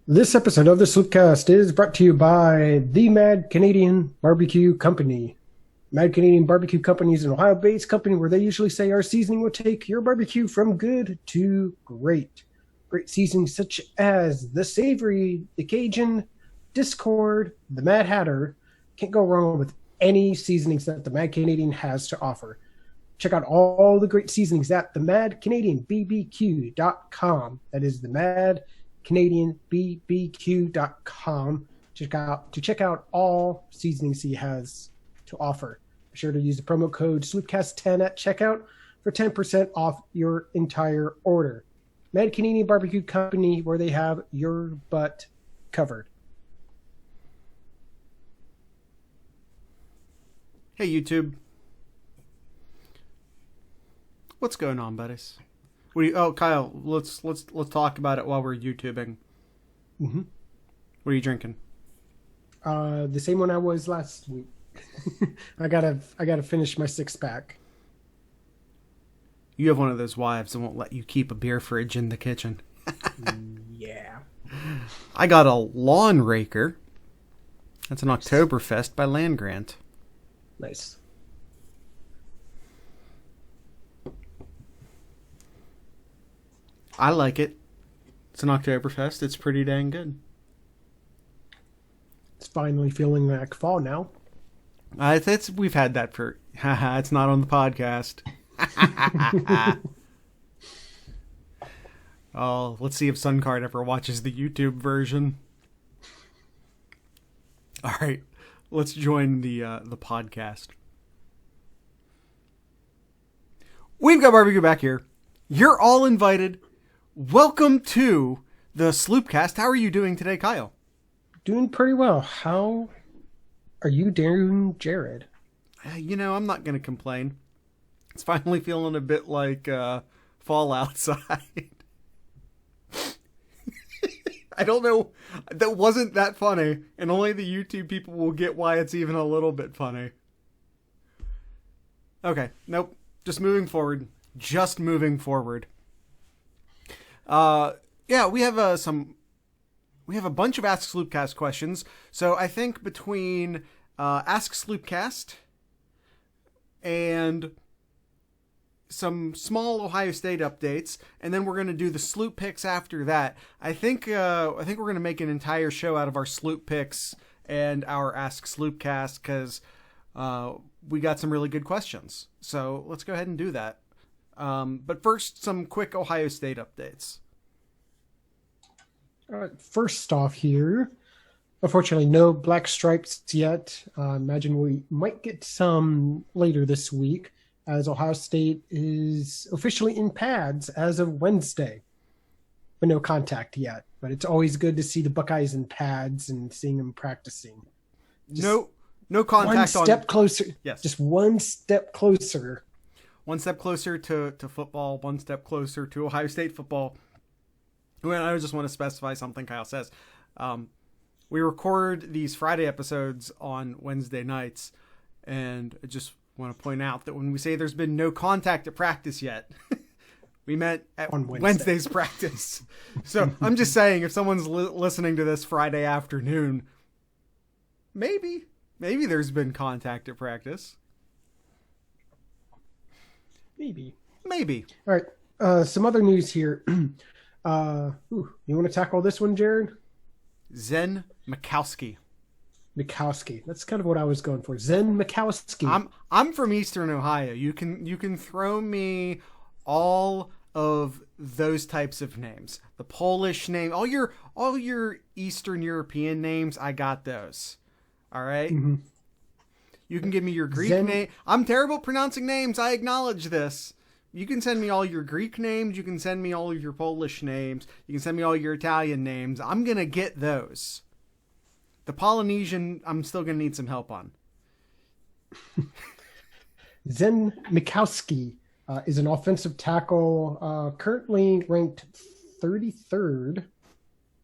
This episode of the SlooPcast is brought to you by the Mad Canadian Barbecue Company. Mad Canadian Barbecue Company is an Ohio-based company where they usually say our seasoning will take your barbecue from good to great. Great seasonings such as the Savory, the Cajun, Discord, the Mad Hatter. Can't go wrong with any seasonings that the Mad Canadian has to offer. Check out all the great seasonings at themadcanadianbbq.com. That is the Mad CanadianBBQ.com to check out all seasonings he has to offer. Be sure to use the promo code SloopCast10 at checkout for 10% off your entire order. Mad Canadian Barbecue Company, where they have your butt covered. Hey YouTube, what's going on, buddies? Kyle, let's talk about it while we're YouTubing. Mm-hmm. What are you drinking? The same one I was last week. I gotta finish my 6-pack. You have one of those wives that won't let you keep a beer fridge in the kitchen. Yeah. I got a lawn raker. That's an Oktoberfest by Land Grant. Nice. I like it. It's an Oktoberfest. It's pretty dang good. It's finally feeling like fall now. We've had that for... It's not on the podcast. Oh, let's see if Suncard ever watches the YouTube version. All right, let's join the podcast. We've got barbecue back here. You're all invited. Welcome to the SlooPcast. How are you doing today, Kyle? Doing pretty well. How are you doing, Jared? I'm not going to complain. It's finally feeling a bit like fall outside. I don't know. That wasn't that funny, and only the YouTube people will get why it's even a little bit funny. Okay, nope. Just moving forward. Yeah, we have a bunch of Ask Sloopcast questions. So I think between Ask Sloopcast and some small Ohio State updates, and then we're going to do the SlooPicks after that. I think we're going to make an entire show out of our SlooPicks and our Ask Sloopcast because we got some really good questions. So let's go ahead and do that. But first, some quick Ohio State updates. All right, first off here, unfortunately, no black stripes yet. Imagine we might get some later this week, as Ohio State is officially in pads as of Wednesday, but no contact yet. But it's always good to see the Buckeyes in pads and seeing them practicing. No contact. One step closer. Yes. Just one step closer. One step closer to football, one step closer to Ohio State football. And I just want to specify something Kyle says. We record these Friday episodes on Wednesday nights, and I just want to point out that when we say there's been no contact at practice yet, we meant at on Wednesday's practice. So I'm just saying, if someone's listening to this Friday afternoon, maybe there's been contact at practice. Maybe. All right. Some other news here. You want to tackle this one, Jared? Zen Mikowski. That's kind of what I was going for. Zen Mikowski. I'm from Eastern Ohio. You can throw me all of those types of names. The Polish name, all your Eastern European names, I got those. All right? Mm-hmm. You can give me your Greek name. I'm terrible at pronouncing names. I acknowledge this. You can send me all your Greek names. You can send me all of your Polish names. You can send me all your Italian names. I'm going to get those. The Polynesian, I'm still going to need some help on. Zen Mikowski is an offensive tackle currently ranked 33rd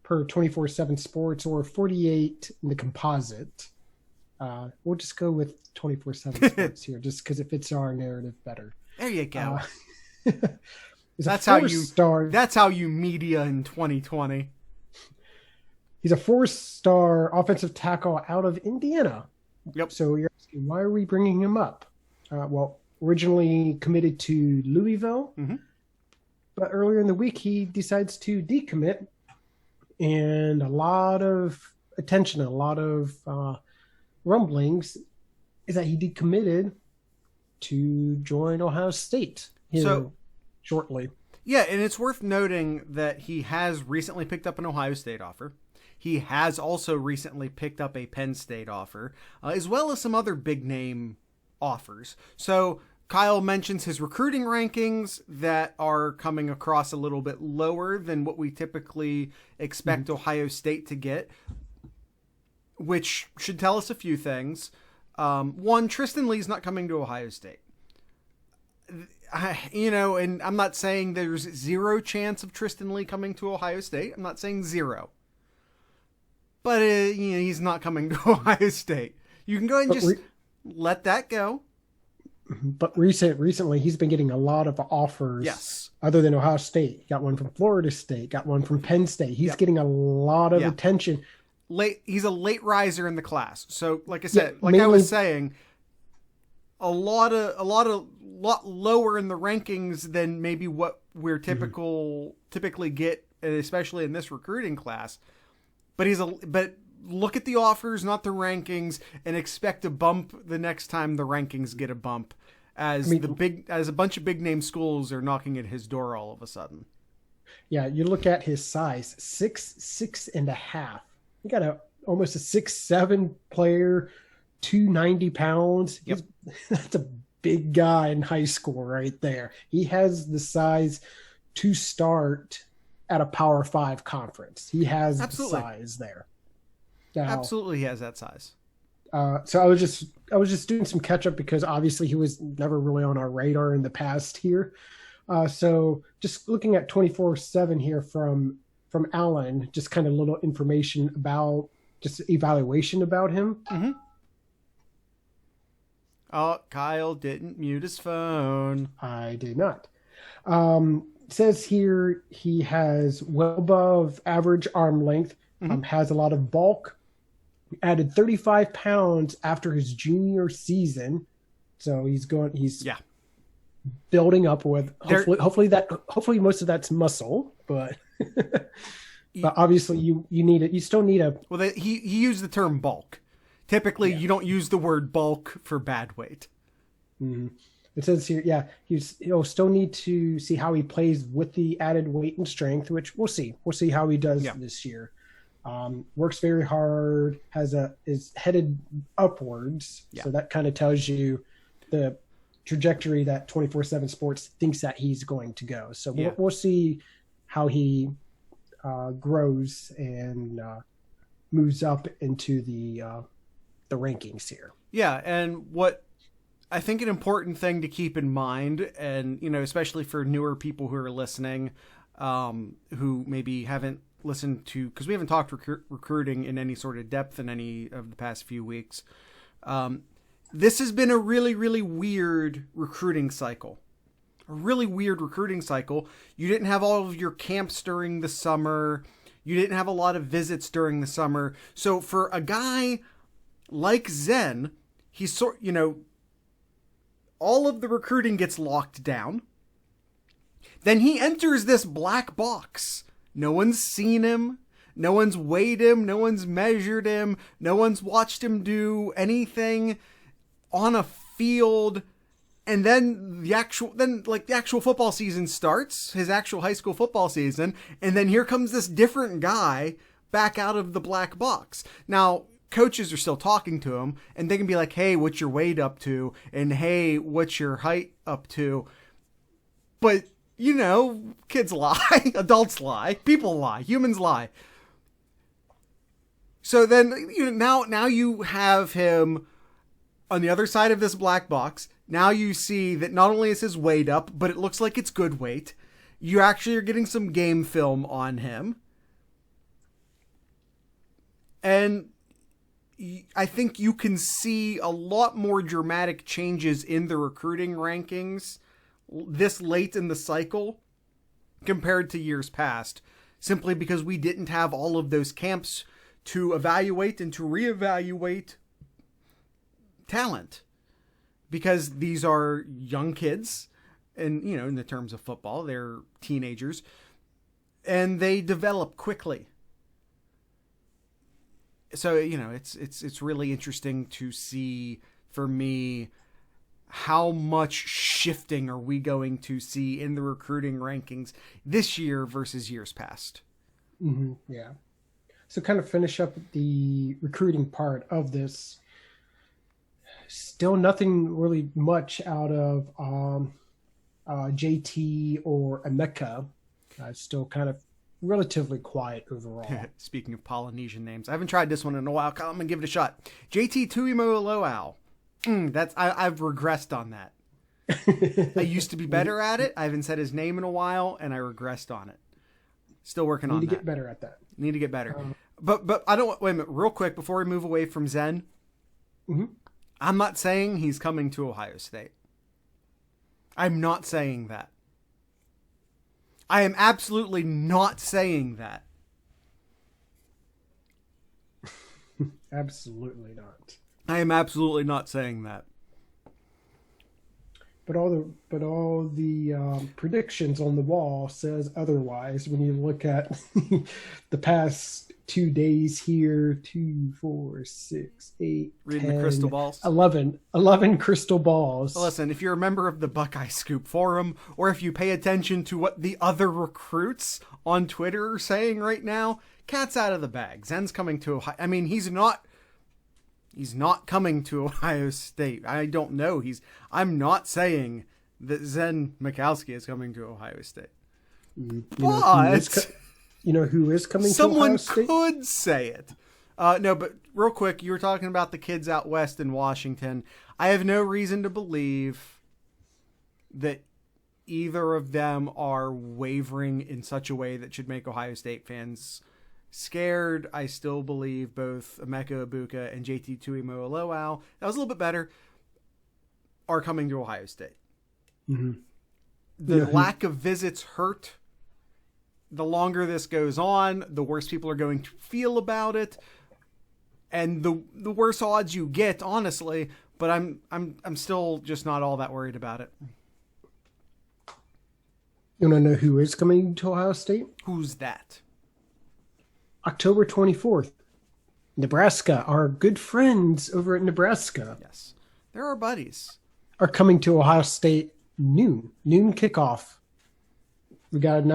per 24/7 Sports or 48 in the composite. We'll just go with 24/7 Sports here, just because it fits our narrative better. There you go. That's how you media in 2020. He's a 4-star offensive tackle out of Indiana. Yep. So you're asking, why are we bringing him up? Well, originally committed to Louisville, but earlier in the week he decides to decommit, and a lot of attention, a lot of rumblings is that he decommitted to join Ohio State shortly. Yeah, and it's worth noting that he has recently picked up an Ohio State offer. He has also recently picked up a Penn State offer, as well as some other big name offers. So Kyle mentions his recruiting rankings that are coming across a little bit lower than what we typically expect Ohio State to get, which should tell us a few things. One, Tristan Lee's not coming to Ohio State. And I'm not saying there's zero chance of Tristan Lee coming to Ohio State. I'm not saying zero. But, he's not coming to Ohio State. You can go ahead and just let that go. But recently, he's been getting a lot of offers. Yes. Other than Ohio State. Got one from Florida State. Got one from Penn State. He's getting a lot of attention. He's a late riser in the class. So, like I said, I was saying, a lot lower in the rankings than maybe what we're typically get, especially in this recruiting class. But look at the offers, not the rankings, and expect a bump the next time the rankings get a bump, as a bunch of big name schools are knocking at his door all of a sudden. Yeah, you look at his size, 6'6.5". He got almost a 6'7" player, 290 pounds. Yep. That's a big guy in high school right there. He has the size to start at a Power 5 conference. He has the size there. Now, absolutely, he has that size. So I was just doing some catch up because obviously he was never really on our radar in the past here. So just looking at 24/7 here from Alan, just kind of little information about just evaluation about him. Oh, Kyle didn't mute his phone. I did not. Says here he has well above average arm length, has a lot of bulk, added 35 pounds after his junior season. So he's building up with hopefully most of that's muscle, but but obviously you still need a. Well, he used the term bulk. Typically, you don't use the word bulk for bad weight. It says here, he'll still need to see how he plays with the added weight and strength, which we'll see. We'll see how he does this year. Works very hard, is headed upwards. So that kind of tells you the trajectory that 24/7 Sports thinks that he's going to go. So we'll see how he grows and moves up into the rankings here. Yeah, and what I think an important thing to keep in mind, and especially for newer people who are listening, who maybe haven't listened to, because we haven't talked recruiting in any sort of depth in any of the past few weeks. This has been a really, really weird recruiting cycle. You didn't have all of your camps during the summer. You didn't have a lot of visits during the summer. So for a guy like Zen, he's all of the recruiting gets locked down. Then he enters this black box. No one's seen him. No one's weighed him. No one's measured him. No one's watched him do anything on a field. And then the actual football season starts, his actual high school football season. And then here comes this different guy back out of the black box. Now, coaches are still talking to him, and they can be like, hey, what's your weight up to? And hey, what's your height up to? But, kids lie, adults lie, people lie, humans lie. So then, now you have him on the other side of this black box. Now you see that not only is his weight up, but it looks like it's good weight. You actually are getting some game film on him. And I think you can see a lot more dramatic changes in the recruiting rankings this late in the cycle compared to years past, simply because we didn't have all of those camps to evaluate and to reevaluate talent, because these are young kids, and in the terms of football, they're teenagers, and they develop quickly. So it's really interesting to see, for me, how much shifting are we going to see in the recruiting rankings this year versus years past. Mm-hmm. Yeah. So kind of finish up the recruiting part of this. Still nothing really much out of JT or Emeka. Still kind of relatively quiet overall. Speaking of Polynesian names, I haven't tried this one in a while. I'm gonna give it a shot. JT Tuimoloau. I've regressed on that. I used to be better at it. I haven't said his name in a while, and I regressed on it. Still working on that. Need to get better at that. Need to get better. But I don't. Wait a minute, real quick before we move away from Zen. Mm-hmm. I'm not saying he's coming to Ohio State. I'm not saying that. I am absolutely not saying that. Absolutely not. I am absolutely not saying that. But all the predictions on the wall says otherwise. When you look at the past 2 days here, 2, 4, 6, 8, reading 10, the crystal balls, 11 crystal balls. Listen, if you're a member of the Buckeye Scoop forum, or if you pay attention to what the other recruits on Twitter are saying right now, cat's out of the bag. Zen's coming to Ohio. I mean, he's not coming to Ohio State. I don't know. I'm not saying that Zen Mikowski is coming to Ohio State. You know who is coming to Ohio State? Someone could say it. No, but real quick, you were talking about the kids out west in Washington. I have no reason to believe that either of them are wavering in such a way that should make Ohio State fans scared. I still believe both Emeka Egbuka and JT Tuimoloau, that was a little bit better, are coming to Ohio State. Mm-hmm. The lack of visits hurt. The longer this goes on, the worse people are going to feel about it, and the worse odds you get, honestly. But I'm still just not all that worried about it. You want to know who is coming to Ohio State? Who's that? October 24th. Nebraska, our good friends over at Nebraska. Yes. They're our buddies. Are coming to Ohio State noon kickoff. We got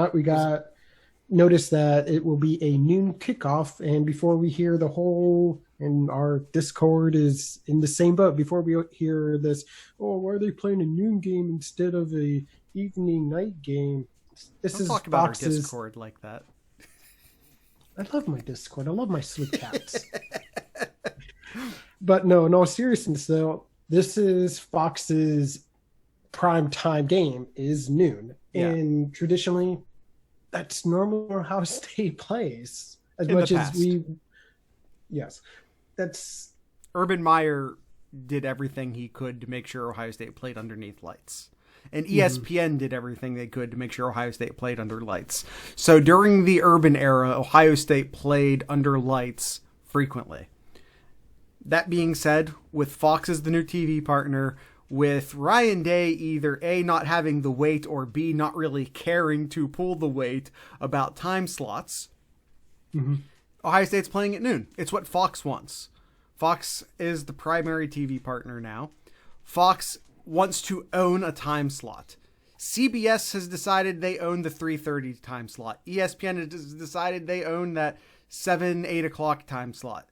notice that it will be a noon kickoff, and before we hear the whole, and our Discord is in the same boat, before we hear this, why are they playing a noon game instead of a evening night game? Don't talk about our Discord like that. I love my Discord. I love my SlooPicks. But no, in all seriousness, though, this is Fox's prime time game is noon. Yeah. And traditionally, that's normally how State plays. As much as yes. That's Urban Meyer did everything he could to make sure Ohio State played underneath lights. And ESPN did everything they could to make sure Ohio State played under lights. So during the Urban era, Ohio State played under lights frequently. That being said, with Fox as the new TV partner, with Ryan Day either A, not having the weight, or B, not really caring to pull the weight about time slots, Ohio State's playing at noon. It's what Fox wants. Fox is the primary TV partner now. Fox wants to own a time slot. CBS has decided they own the 3:30 time slot. ESPN has decided they own that 7, 8 o'clock time slot.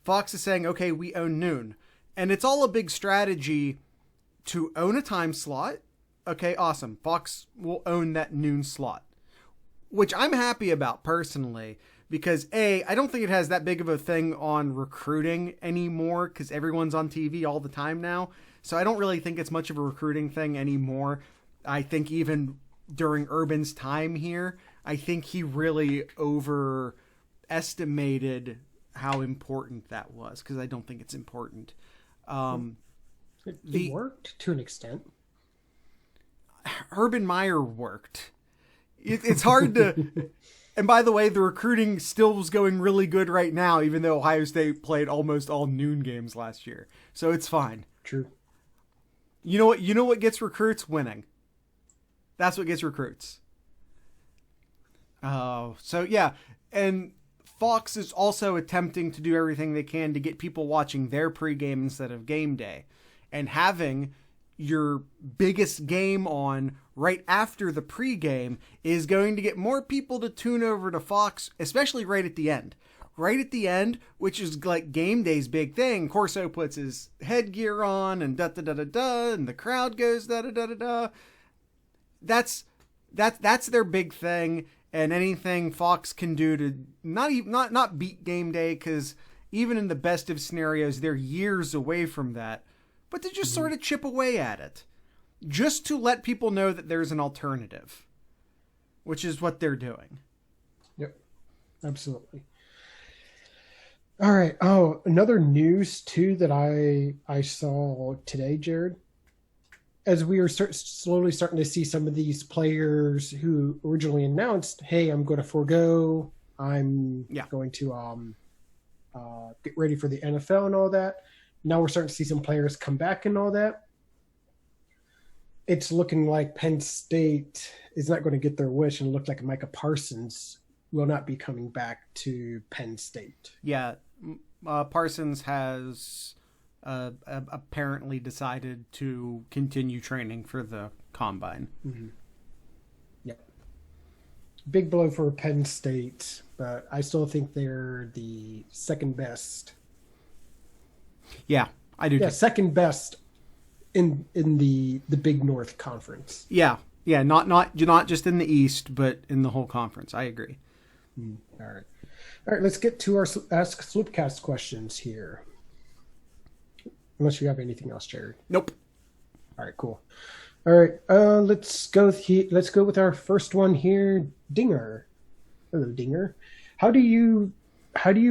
Fox is saying, okay, we own noon. And it's all a big strategy to own a time slot. Okay, awesome. Fox will own that noon slot, which I'm happy about personally, because A, I don't think it has that big of a thing on recruiting anymore, because everyone's on TV all the time now. So I don't really think it's much of a recruiting thing anymore. I think even during Urban's time here, I think he really overestimated how important that was, because I don't think it's important. It worked to an extent. Urban Meyer worked. It's hard to And by the way, the recruiting still was going really good right now, even though Ohio State played almost all noon games last year. So it's fine. True. You know what? You know what gets recruits? Winning. That's what gets recruits. So yeah, and Fox is also attempting to do everything they can to get people watching their pregame instead of game day, and having your biggest game on right after the pregame is going to get more people to tune over to Fox, especially right at the end. Right at the end, which is like game day's big thing. Corso puts his headgear on and da-da-da-da-da, and the crowd goes da-da-da-da-da. That's their big thing, and anything Fox can do to not beat game day, because even in the best of scenarios, they're years away from that, but to just sort of chip away at it, just to let people know that there's an alternative, which is what they're doing. Yep, absolutely. All right. Oh, another news too that I saw today, Jared. As we are slowly starting to see some of these players who originally announced, "Hey, I'm going to forego. I'm going to get ready for the NFL and all that." Now we're starting to see some players come back and all that. It's looking like Penn State is not going to get their wish, and look like Micah Parsons will not be coming back to Penn State. Yeah, Parsons has apparently decided to continue training for the combine. Mm-hmm. Yeah. Big blow for Penn State, but I still think they're the second best. Yeah, I do. Yeah, second best in the Big North Conference. Yeah, not just in the East, but in the whole conference. I agree. All right. Let's get to our Ask SlooPcast questions here. Unless you have anything else, Jared. Nope. All right, cool. All right, let's go with our first one here. Dinger. Hello, Dinger. How do you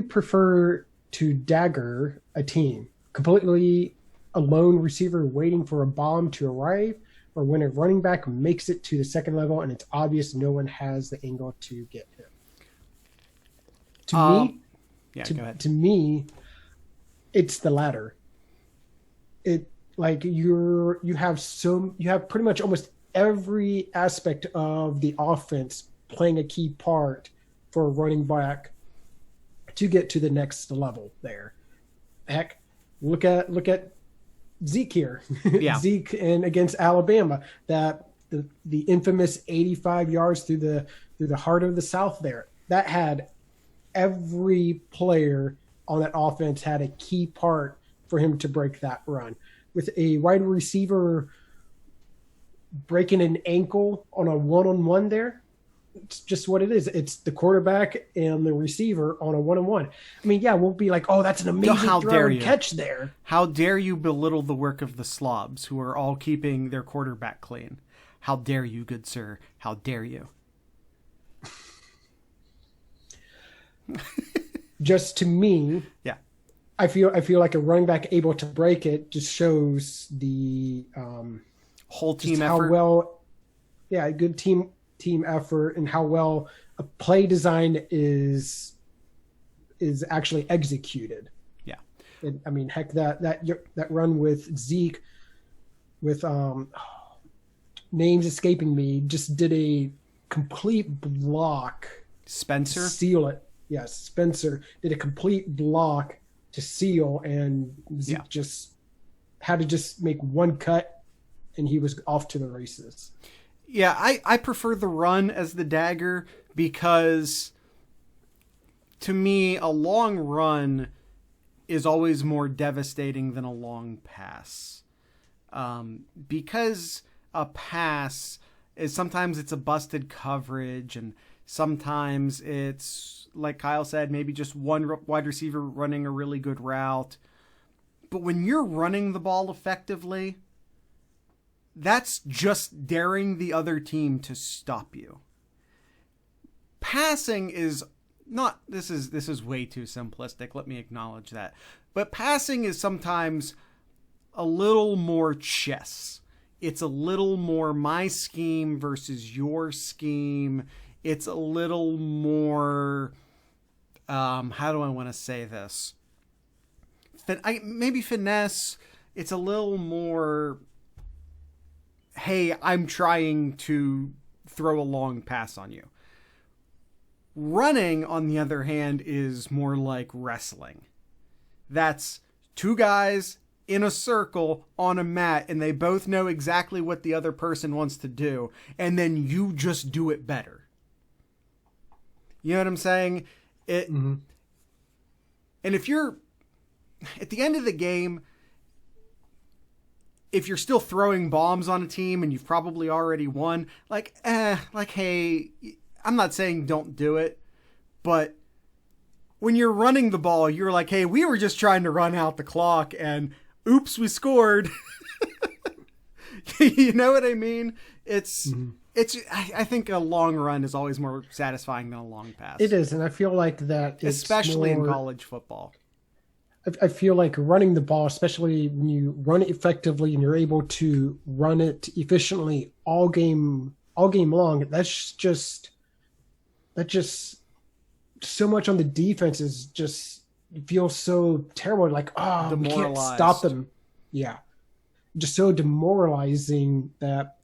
prefer to dagger a team? Completely a lone receiver waiting for a bomb to arrive, or when a running back makes it to the second level and it's obvious no one has the angle to get him? Go ahead. To me, it's the latter. It like you have pretty much almost every aspect of the offense playing a key part for a running back to get to the next level there. Heck, look at Zeke here. Yeah. Zeke and against Alabama, that the infamous 85 yards through the heart of the South there. That had every player on that offense had a key part for him to break that run. With a wide receiver breaking an ankle on a one-on-one there, it's just what it is. It's the quarterback and the receiver on a one-on-one. I mean, yeah, we'll be like, oh, that's an amazing throw and catch there. How dare you belittle the work of the slobs who are all keeping their quarterback clean? How dare you, good sir? How dare you? Just to me, yeah, I feel like a running back able to break it just shows the whole team effort. How well, yeah, good team effort, and how well a play design is actually executed. Yeah, I mean, heck, that run with Zeke, with names escaping me, just did a complete block. Spencer? Seal it. Yes, Spencer did a complete block to seal, and Zeke just had to just make one cut, and he was off to the races. Yeah, I prefer the run as the dagger, because to me, a long run is always more devastating than a long pass. Because a pass is sometimes it's a busted coverage, and sometimes it's, like Kyle said, maybe just one wide receiver running a really good route. But when you're running the ball effectively, that's just daring the other team to stop you. Passing is not, this is way too simplistic, let me acknowledge that. But passing is sometimes a little more chess. It's a little more my scheme versus your scheme. it's a little more, how do I want to say this? Maybe finesse. It's a little more, hey, I'm trying to throw a long pass on you. Running, on the other hand, is more like wrestling. That's two guys in a circle on a mat, and they both know exactly what the other person wants to do, and then you just do it better. You know what I'm saying? And if you're at the end of the game, if you're still throwing bombs on a team and you've probably already won, hey, I'm not saying don't do it, but when you're running the ball, you're like, hey, we were just trying to run out the clock and oops, we scored. You know what I mean? I think a long run is always more satisfying than a long pass. It is, and I feel like that, especially in college football. I feel like running the ball, especially when you run it effectively and you're able to run it efficiently all game long, that's just so much on the defense is just feels so terrible. Like, oh, we can't stop them. Yeah. Just so demoralizing that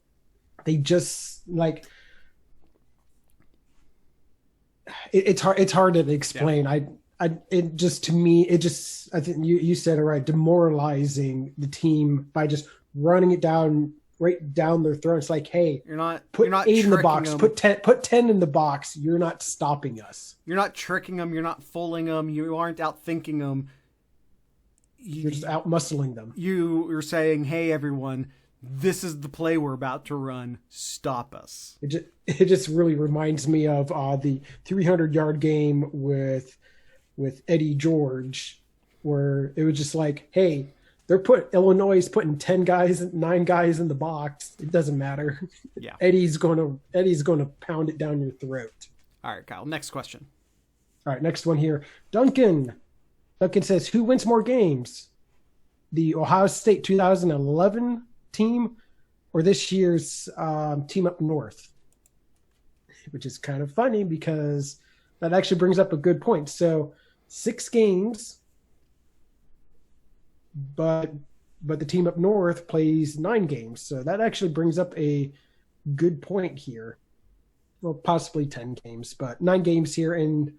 they just like it's hard to explain. Yeah. It just, to me, I think you said it right, demoralizing the team by just running it right down their throats. Like, hey, you're not 8 in the box, put 10 in the box. You're not stopping us. You're not tricking them. You're not fooling them. You aren't out thinking them. You're just out muscling them. You're saying, hey, everyone, this is the play we're about to run. Stop us. It just really reminds me of the 300-yard game with Eddie George, where it was just like, hey, Illinois is putting 9 guys in the box. It doesn't matter. Yeah. Eddie's gonna pound it down your throat. All right, Kyle. Next question. All right, next one here. Duncan says, who wins more games? The Ohio State 2011 team or this year's team up north? Which is kind of funny because that actually brings up a good point. So 6 games, but the team up north plays 9 games. So that actually brings up a good point here. Well, possibly 10 games, but 9 games here. And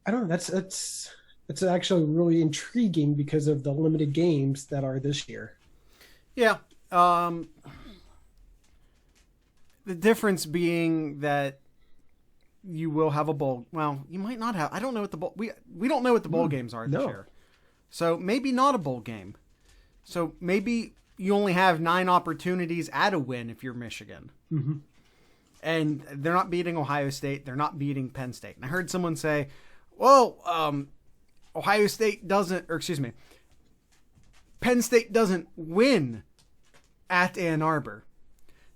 I don't know, that's actually really intriguing because of the limited games that are this year. Yeah. The difference being that you will have a bowl. Well, you might not have. I don't know what the bowl. We don't know what the bowl games are this year. So maybe not a bowl game. So maybe you only have 9 opportunities at a win if you're Michigan. Mm-hmm. And they're not beating Ohio State. They're not beating Penn State. And I heard someone say, well, Ohio State doesn't, or excuse me, Penn State doesn't win at Ann Arbor.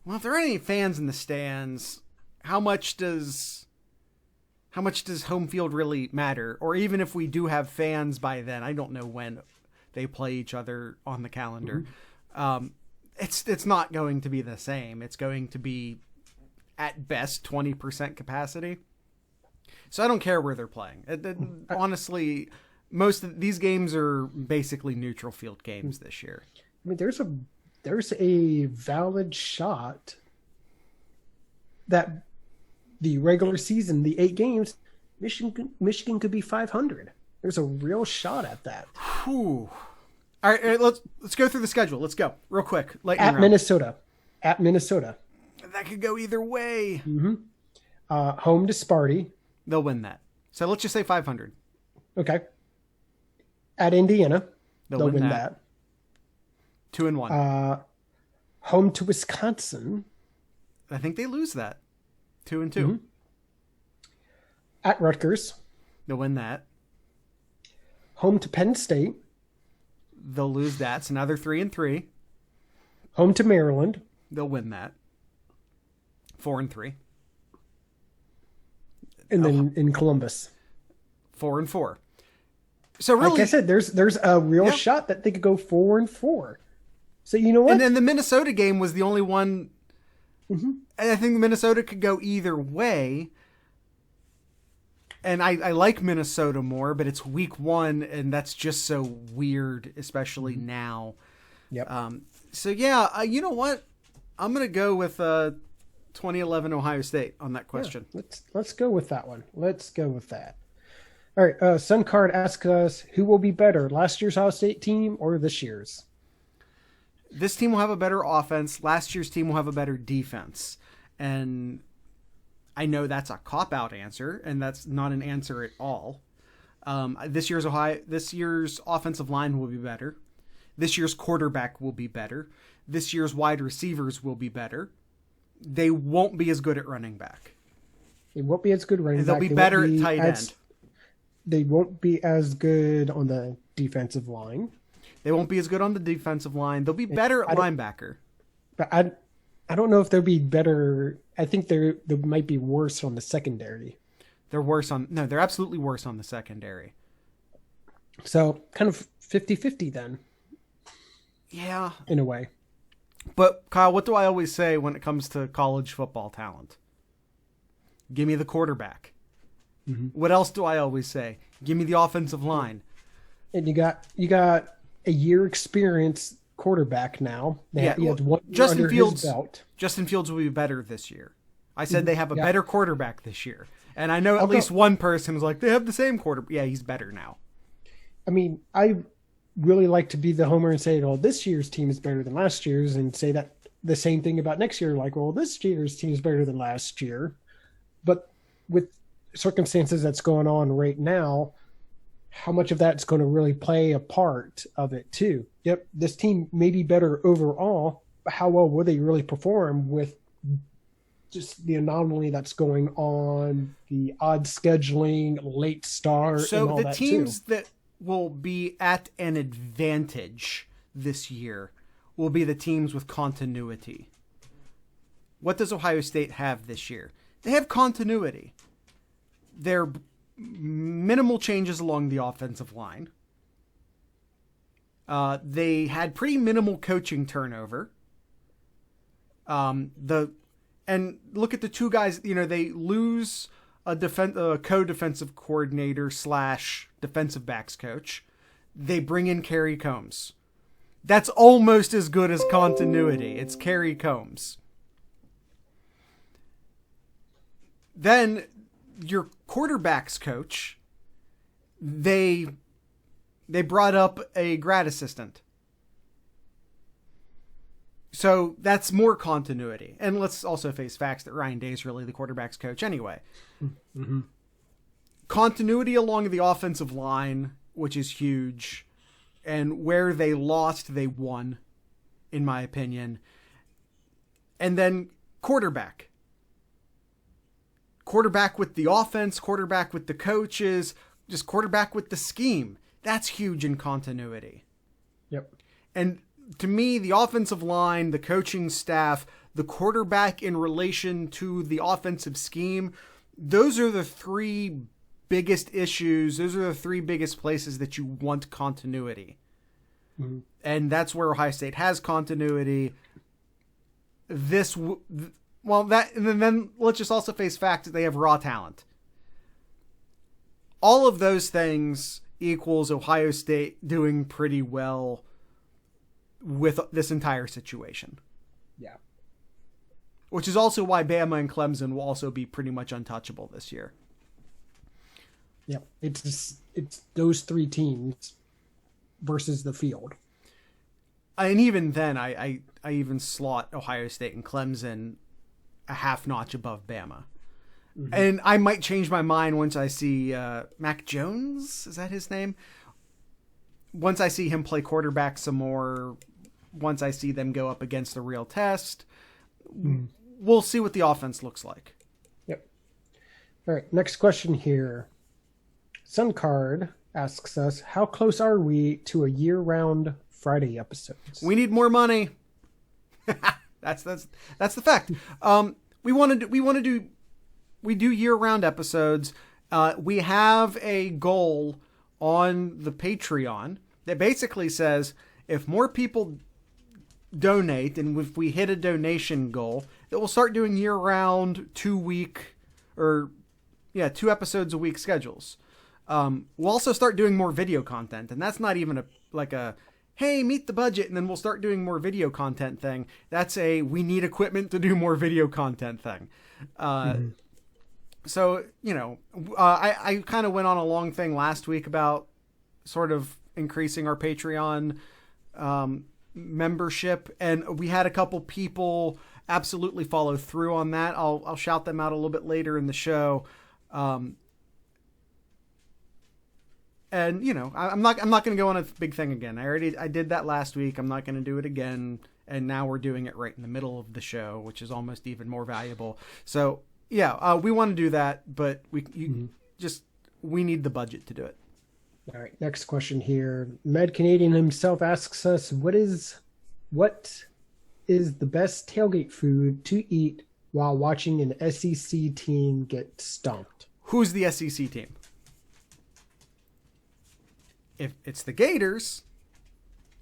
Well, if there are any fans in the stands, how much does home field really matter? Or even if we do have fans by then, I don't know when they play each other on the calendar. Mm-hmm. It's not going to be the same. It's going to be at best 20% capacity. So I don't care where they're playing. Honestly, most of these games are basically neutral field games this year. I mean, there's a valid shot that the regular season, the 8 games, Michigan could be 500. There's a real shot at that. Whew. All right, let's go through the schedule. Let's go real quick. At Minnesota. That could go either way. Mm-hmm. Home to Sparty. They'll win that. So let's just say 500. Okay. At Indiana. They'll win that. 2-1. Home to Wisconsin. I think they lose that. 2-2. Mm-hmm. At Rutgers. They'll win that. Home to Penn State. They'll lose that. So now they're 3-3. Home to Maryland. They'll win that. 4-3. And then in Columbus. 4-4. So really, like I said, there's a real shot that they could go 4-4. So you know what? And then the Minnesota game was the only one Mm-hmm. And I think Minnesota could go either way. And I like Minnesota more, but it's week 1, and that's just so weird, especially now. Yep. So, yeah, you know what? I'm going to go with 2011 Ohio State on that question. Yeah, let's go with that one. Let's go with that. All right. Suncard asks us, who will be better, last year's Ohio State team or this year's? This team will have a better offense. Last year's team will have a better defense. And I know that's a cop-out answer, and that's not an answer at all. This year's offensive line will be better. This year's quarterback will be better. This year's wide receivers will be better. They won't be as good at running back. They won't be as good running back. They'll be better at tight end. They won't be as good on the defensive line. They won't be as good on the defensive line. They'll be better at linebacker. But I don't know if they'll be better. I think they might be worse on the secondary. They're absolutely worse on the secondary. So kind of 50-50 then. Yeah. In a way. But Kyle, what do I always say when it comes to college football talent? Give me the quarterback. Mm-hmm. What else do I always say? Give me the offensive line. And you got a year experience quarterback now. He has 1 year under his belt. Justin Fields will be better this year. I said they have a better quarterback this year. And I know at least one person was like, they have the same quarterback. Yeah, he's better now. I mean, I really like to be the homer and say, well, this year's team is better than last year's, and say that the same thing about next year. Like, well, this year's team is better than last year. But with circumstances that's going on right now, how much of that's going to really play a part of it too? Yep, this team may be better overall, but how well will they really perform with just the anomaly that's going on, the odd scheduling, late start, and all that too? So the teams that will be at an advantage this year will be the teams with continuity. What does Ohio State have this year? They have continuity. They're minimal changes along the offensive line. They had pretty minimal coaching turnover. And look at the two guys. They lose a co-defensive coordinator / defensive backs coach. They bring in Kerry Combs. That's almost as good as continuity. It's Kerry Combs. Then your quarterback's coach, they brought up a grad assistant. So that's more continuity. And let's also face facts that Ryan Day is really the quarterback's coach anyway. Mm-hmm. Continuity along the offensive line, which is huge. And where they lost, they won, in my opinion. And then quarterback. Quarterback with the offense, quarterback with the coaches, just quarterback with the scheme. That's huge in continuity. Yep. And to me, the offensive line, the coaching staff, the quarterback in relation to the offensive scheme, those are the 3 biggest issues. Those are the 3 biggest places that you want continuity. Mm-hmm. And that's where Ohio State has continuity. And then let's just also face fact that they have raw talent. All of those things equals Ohio State doing pretty well with this entire situation. Yeah. Which is also why Bama and Clemson will also be pretty much untouchable this year. Yeah, it's those 3 teams versus the field. And even then, I even slot Ohio State and Clemson a half notch above Bama. Mm-hmm. And I might change my mind once I see Mac Jones. Is that his name? Once I see him play quarterback some more, once I see them go up against the real test, we'll see what the offense looks like. Yep. All right, next question here. Suncard asks us, how close are we to a year-round Friday episodes? We need more money. That's the fact. We do year-round episodes. We have a goal on the Patreon that basically says if more people donate, and if we hit a donation goal, that we'll start doing year-round 2-week or 2 episodes a week schedules. We'll also start doing more video content, and that's not even a hey, meet the budget, and then we'll start doing more video content thing. That's we need equipment to do more video content thing. So, I kind of went on a long thing last week about sort of increasing our Patreon membership, and we had a couple people absolutely follow through on that. I'll shout them out a little bit later in the show. And I'm not going to go on a big thing again. I did that last week. I'm not going to do it again. And now we're doing it right in the middle of the show, which is almost even more valuable. So we want to do that, but we need the budget to do it. All right. Next question here. Mad Canadian himself asks us, what is the best tailgate food to eat while watching an SEC team get stomped? Who's the SEC team? If it's the Gators,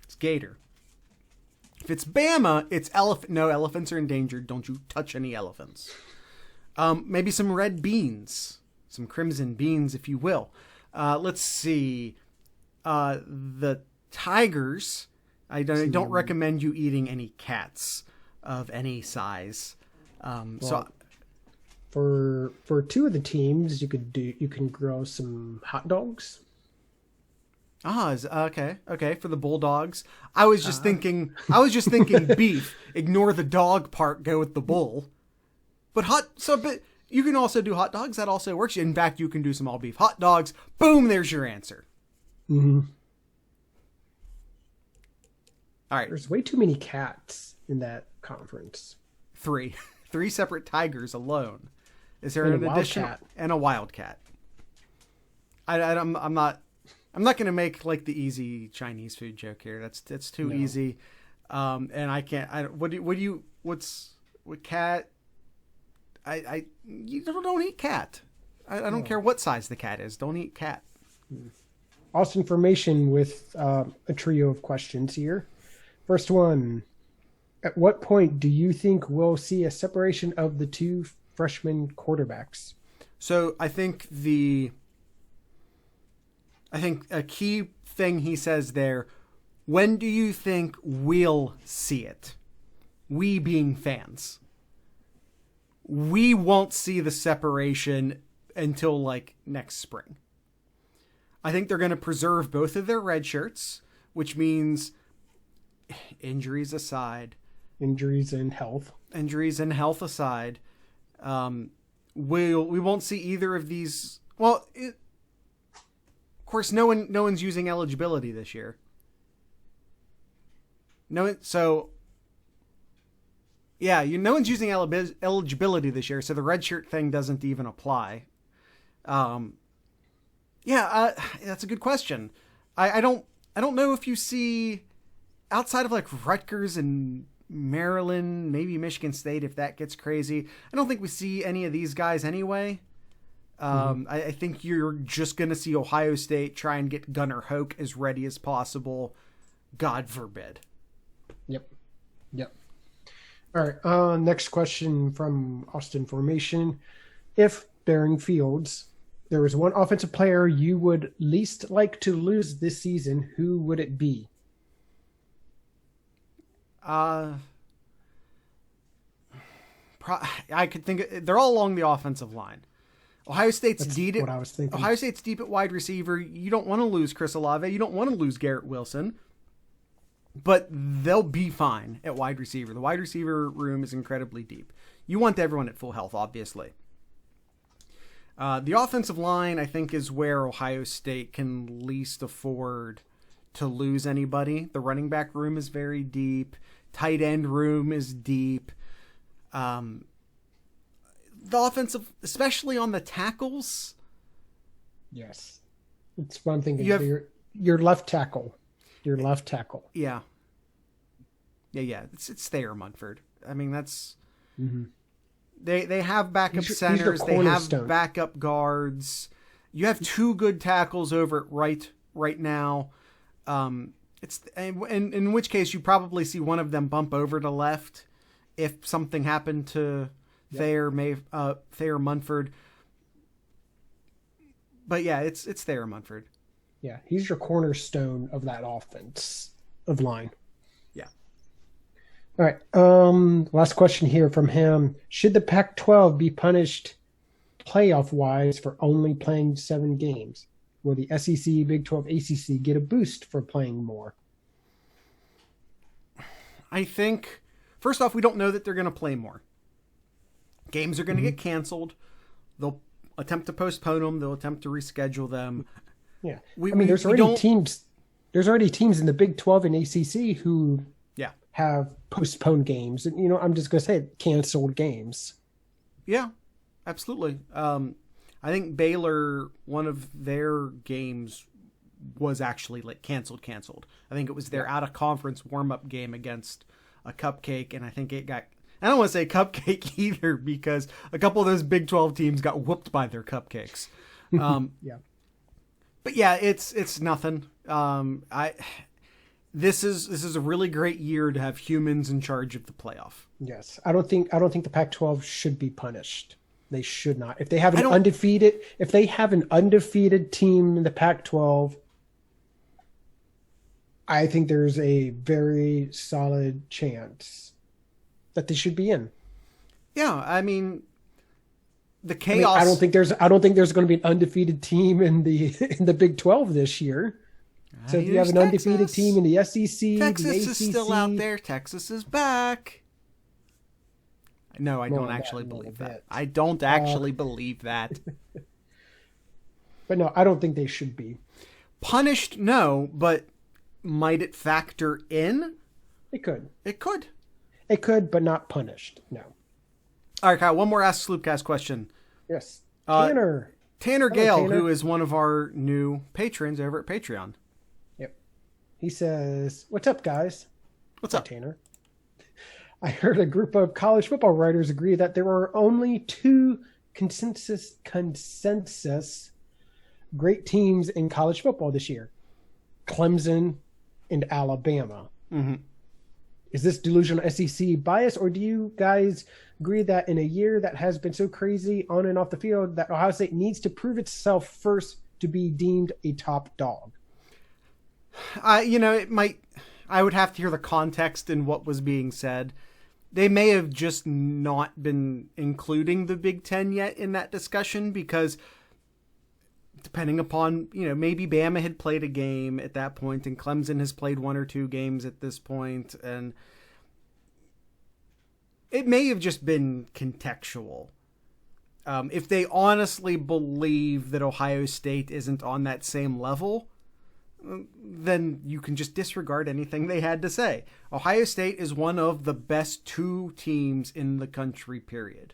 it's Gator. If it's Bama, it's elephant. No, elephants are endangered. Don't you touch any elephants. Maybe some red beans, some crimson beans, if you will. Let's see. The Tigers. I don't recommend you eating any cats of any size. So for 2 of the teams, you can grow some hot dogs. Okay. For the Bulldogs, I was just thinking beef. Ignore the dog part. Go with the bull. But you can also do hot dogs. That also works. In fact, you can do some all beef hot dogs. Boom. There's your answer. Mm-hmm. All right. There's way too many cats in that conference. 3 separate tigers alone. Is there an additional cat and a wildcat? I'm not going to make like the easy Chinese food joke here. That's too easy. And I can't. What cat? You don't eat cat. I don't care what size the cat is. Don't eat cat. Austin Formation with a trio of questions here. First one: at what point do you think we'll see a separation of the 2 freshman quarterbacks? So I think a key thing he says there, when do you think we'll see it? We being fans. We won't see the separation until like next spring. I think they're going to preserve both of their red shirts, which means injuries aside. Injuries and health aside. We won't see either of these. Well, of course, no one's using eligibility this year. No one's using eligibility this year, so the redshirt thing doesn't even apply. That's a good question. I don't know if you see outside of like Rutgers and Maryland, maybe Michigan State if that gets crazy. I don't think we see any of these guys anyway. I think you're just going to see Ohio State try and get Gunnar Hoke as ready as possible. God forbid. Yep. All right. Next question from Austin Formation. If, during Fields, there was one offensive player you would least like to lose this season, who would it be? I could think they're all along the offensive line. Ohio State's deep. What I was thinking. Ohio State's deep at wide receiver. You don't want to lose Chris Olave. You don't want to lose Garrett Wilson. But they'll be fine at wide receiver. The wide receiver room is incredibly deep. You want everyone at full health, obviously. The offensive line, I think, is where Ohio State can least afford to lose anybody. The running back room is very deep. Tight end room is deep. The offensive, especially on the tackles. Yes. It's one thing. Your left tackle. Your left tackle. Yeah. It's Thayer Munford. I mean, that's... Mm-hmm. They have backup centers. They have backup guards. You have two good tackles over at right now. in which case you probably see one of them bump over to left if something happened to Thayer Munford. But yeah, it's Thayer Munford. Yeah, he's your cornerstone of that offense of line. Yeah. All right. Last question here from him. Should the Pac-12 be punished playoff-wise for only playing 7 games? Will the SEC, Big 12, ACC get a boost for playing more? I think, first off, we don't know that they're going to play more. Games are going to get canceled. They'll attempt to postpone them. They'll attempt to reschedule them. Yeah. There's already teams. There's already teams in the Big 12 and ACC who have postponed games. And, I'm just going to say canceled games. Yeah, absolutely. I think Baylor, one of their games was actually canceled. I think it was their out of conference warm-up game against a Cupcake. And I think it got, I don't want to say Cupcake either, because a couple of those Big 12 teams got whooped by their Cupcakes. Yeah. But yeah, it's nothing. This is a really great year to have humans in charge of the playoff. Yes, I don't think the Pac-12 should be punished. They should not. If they have an undefeated team in the Pac-12, I think there's a very solid chance that they should be in. Yeah, I mean, the chaos. I don't think there's going to be an undefeated team in the Big 12 this year. So if you have an undefeated team in the SEC, Texas the ACC, is still out there. Texas is back. No, I don't actually believe that. I don't actually believe that. But no, I don't think they should be punished. No, but might it factor in? It could. It could. It could, but not punished. No. All right, Kyle. One more Ask Sloopcast question. Yes. Tanner. Tanner Gale, who is one of our new patrons over at Patreon. Yep. He says, "What's up, guys?" What's up, Tanner? I heard a group of college football writers agree that there are only 2 consensus great teams in college football this year: Clemson and Alabama. Mm-hmm. Is this delusional SEC bias, or do you guys agree that in a year that has been so crazy on and off the field that Ohio State needs to prove itself first to be deemed a top dog? It might. I would have to hear the context in what was being said. They may have just not been including the Big Ten yet in that discussion because, depending upon, maybe Bama had played a game at that point and Clemson has played 1 or 2 games at this point, and it may have just been contextual. If they honestly believe that Ohio State isn't on that same level, then you can just disregard anything they had to say. Ohio State is one of the best 2 teams in the country, period.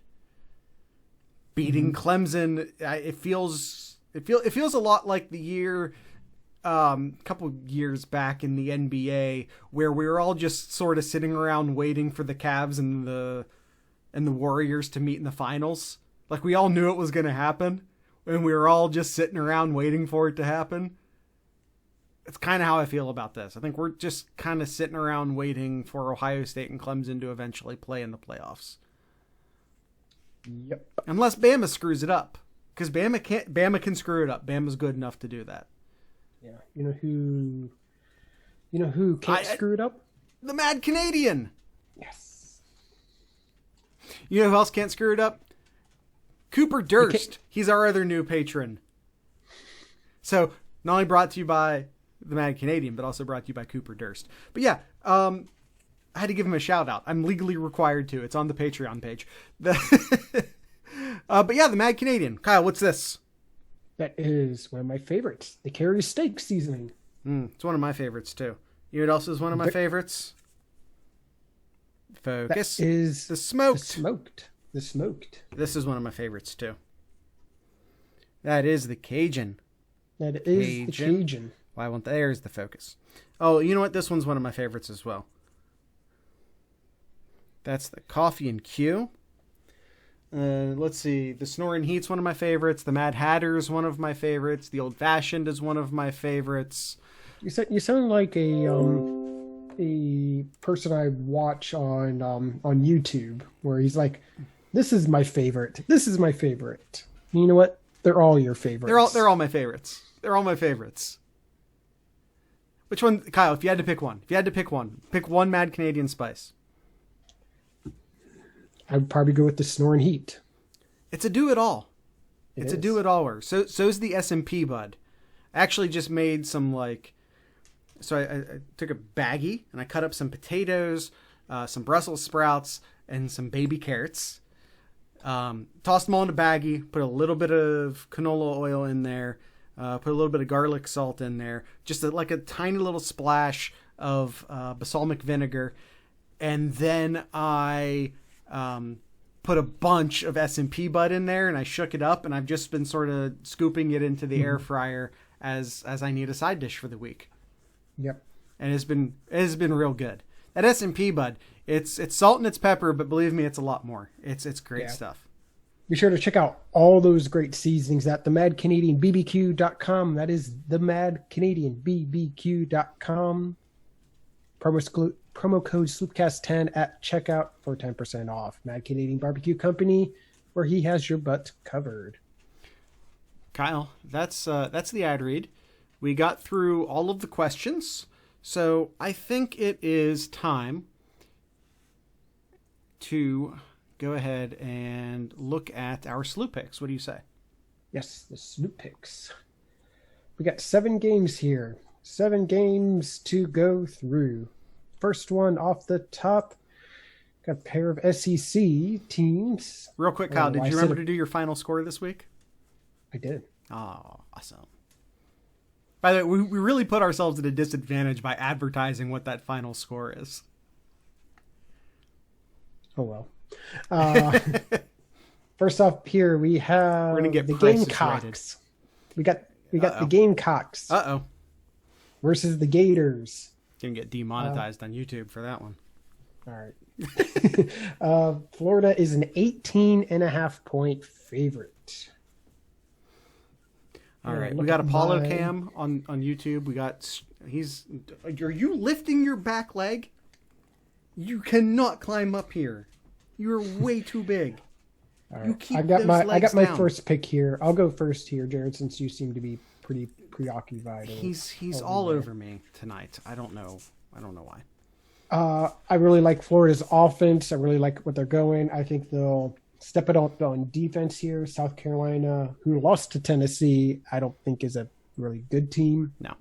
Beating Clemson, it feels a lot like the year, couple years back in the NBA, where we were all just sort of sitting around waiting for the Cavs and the Warriors to meet in the finals. Like, we all knew it was going to happen, and we were all just sitting around waiting for it to happen. It's kind of how I feel about this. I think we're just kind of sitting around waiting for Ohio State and Clemson to eventually play in the playoffs. Yep. Unless Bama screws it up. Because Bama can screw it up. Bama's good enough to do that. Yeah. You know who can't screw it up? The Mad Canadian. Yes. You know who else can't screw it up? Cooper Durst. He's our other new patron. So, not only brought to you by the Mad Canadian, but also brought to you by Cooper Durst. But yeah, I had to give him a shout out. I'm legally required to. It's on the Patreon page. But yeah, the Mad Canadian. Kyle, what's this? That is one of my favorites. The Carry Steak seasoning. It's one of my favorites too. You know what else is one of my favorites? Focus. That is the smoked. The smoked. This is one of my favorites too. That is the Cajun. That is the Cajun. Why won't there's the focus? Oh, you know what? This one's one of my favorites as well. That's the Coffee and Q. Let's see. The Snoring Heat's one of my favorites. The Mad Hatter's one of my favorites. The Old Fashioned is one of my favorites. You sound like a person I watch on YouTube where he's like, "This is my favorite. This is my favorite." You know what? They're all your favorites. They're all my favorites. They're all my favorites. Which one, Kyle? If you had to pick one, pick one Mad Canadian spice. I'd probably go with the Snoring Heat. It's a do it all. It's a do it all. So's the S&P bud. I actually just made some So I took a baggie and I cut up some potatoes, some Brussels sprouts, and some baby carrots. Tossed them all in a baggie, put a little bit of canola oil in there, put a little bit of garlic salt in there, just like a tiny little splash of balsamic vinegar. And then I put a bunch of S&P bud in there and I shook it up, and I've just been sort of scooping it into the air fryer as I need a side dish for the week. Yep. And it has been real good. That S&P bud, it's salt and it's pepper, but believe me, it's a lot more. It's great stuff. Be sure to check out all those great seasonings at themadcanadianbbq.com. That is themadcanadianbbq.com. Promo code SlooPcast10 at checkout for 10% off. Mad Canadian Barbecue Company, where he has your butt covered. Kyle, that's the ad read. We got through all of the questions, so I think it is time to go ahead and look at our SlooPicks. What do you say? Yes, the SlooPicks. We got 7 games here. 7 games to go through. First one off the top, got a pair of SEC teams. Real quick, Kyle, did you remember to do your final score this week? I did. Oh, awesome. By the way, we really put ourselves at a disadvantage by advertising what that final score is. Oh, well. First off here, we have We're gonna get the Gamecocks. Rated. We got the Gamecocks. Uh-oh. Versus the Gators. Gonna get demonetized on YouTube for that one. All right. Florida is an 18.5-point favorite. All right, we got Apollo Cam on YouTube. Are you lifting your back leg? You cannot climb up here. You're way too big. All right. I got my first pick here. I'll go first here, Jared, since you seem to be pretty preoccupied. He's all over me tonight. I don't know why. I really like Florida's offense. I really like what they're going. I think they'll step it up on defense here. South Carolina, who lost to Tennessee, I don't think is a really good team. No.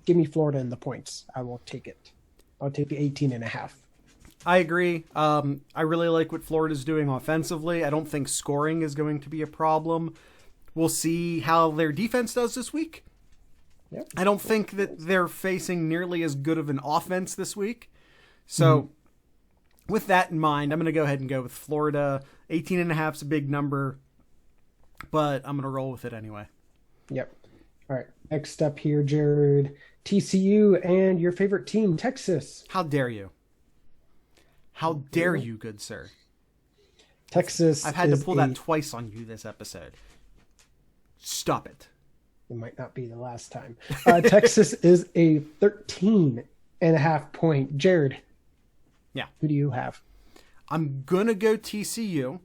Give me Florida in the points. I will take it. I'll take the 18.5. I agree. I really like what Florida's doing offensively. I don't think scoring is going to be a problem. We'll see how their defense does this week. Yep. I don't think that they're facing nearly as good of an offense this week. So with that in mind, I'm going to go ahead and go with Florida. 18.5 is a big number, but I'm going to roll with it anyway. Yep. All right. Next up here, Jared, TCU and your favorite team, Texas. How dare you? How dare you, good sir? Texas. I've had to pull that twice on you this episode. Stop it. It might not be the last time. Texas is a 13.5 point. Jared. Yeah. Who do you have? I'm going to go TCU.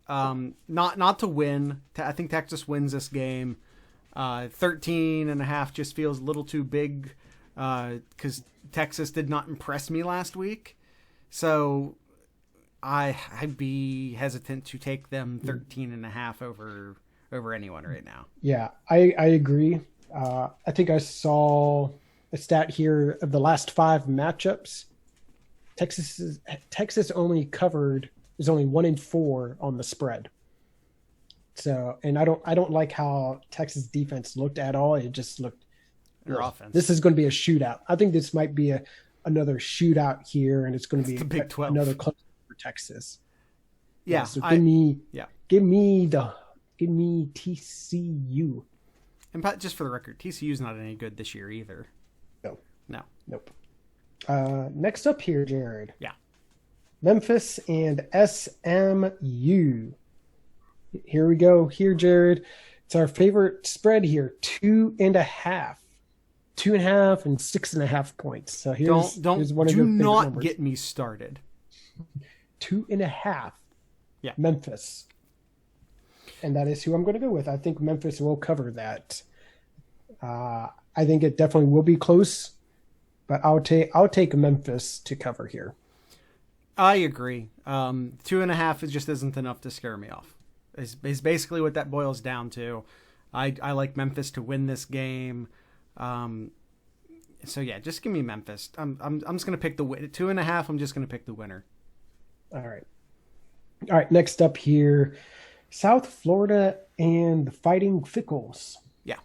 Not to win. I think Texas wins this game. 13.5 just feels a little too big because Texas did not impress me last week. So I'd be hesitant to take them 13.5 over anyone right now. Yeah, I agree. I think I saw a stat here of the last 5 matchups. Texas is only 1-4 on the spread. So, and I don't like how Texas defense looked at all. It just looked their offense. This is going to be a shootout. I think this might be another shootout here, and it's going to be the Big 12. Another close for Texas. Yeah. So give me TCU. And just for the record, TCU's not any good this year either. Nope. Next up here, Jared. Yeah. Memphis and SMU. Here we go. Here, Jared. It's our favorite spread here. 2.5 2.5 and 6.5 points. So here's one of do the not numbers. get me started. 2.5. Yeah. Memphis. And that is who I'm going to go with. I think Memphis will cover that. I think it definitely will be close, but I'll take Memphis to cover here. I agree. 2.5 just isn't enough to scare me off. Is basically what that boils down to. I like Memphis to win this game. So yeah, just give me Memphis. I'm just gonna pick the 2.5. I'm just gonna pick the winner. All right. Next up here, South Florida and the Fighting Fickells. Yeah.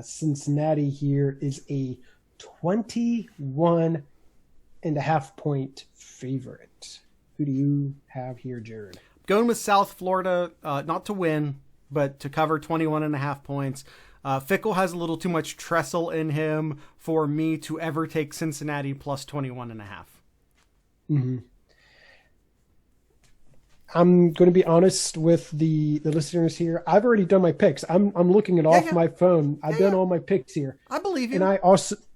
Cincinnati here is a 21.5 point favorite. Who do you have here, Jared? Going with South Florida, not to win, but to cover 21.5 points. Fickell has a little too much Tressel in him for me to ever take Cincinnati plus 21.5. Mm-hmm. I'm going to be honest with the listeners here. I've already done my picks. I'm looking it off my phone. I've done all my picks here. I believe you. And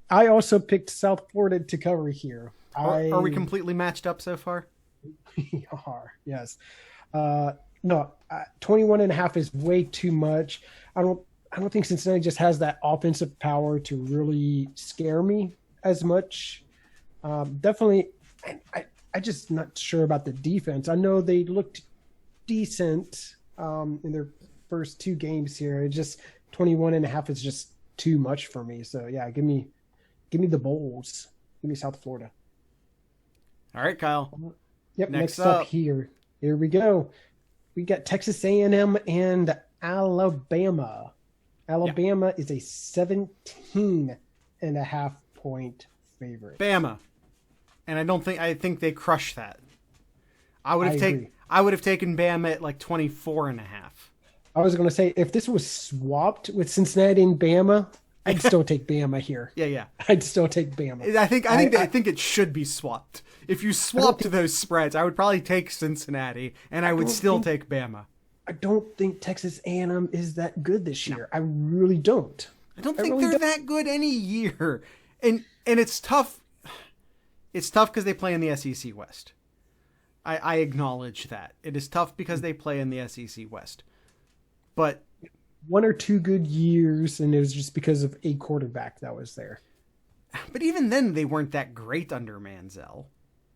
I also picked South Florida to cover here. Are we completely matched up so far? We are, yes. No, 21.5 is way too much. I don't think Cincinnati just has that offensive power to really scare me as much. Definitely, I just not sure about the defense. I know they looked decent in their first two games here. It just 21.5 is just too much for me. So yeah, give me the Bulls. Give me South Florida. All right, Kyle. Yep. Next up here we go. We got Texas A&M and Alabama. Alabama is a 17.5 point favorite. Bama. And I think they crushed that. I would have taken Bama at like 24.5. I was going to say, if this was swapped with Cincinnati and Bama, I'd still take Bama here. Yeah. I'd still take Bama. I think it should be swapped. If you swapped those spreads, I would probably take Cincinnati, and I would still take Bama. I don't think Texas A&M is that good this year. I really don't. I don't think they're that good any year. And it's tough. It's tough because they play in the SEC West. I acknowledge that. It is tough because they play in the SEC West. But one or two good years, and it was just because of a quarterback that was there. But even then, they weren't that great under Manziel.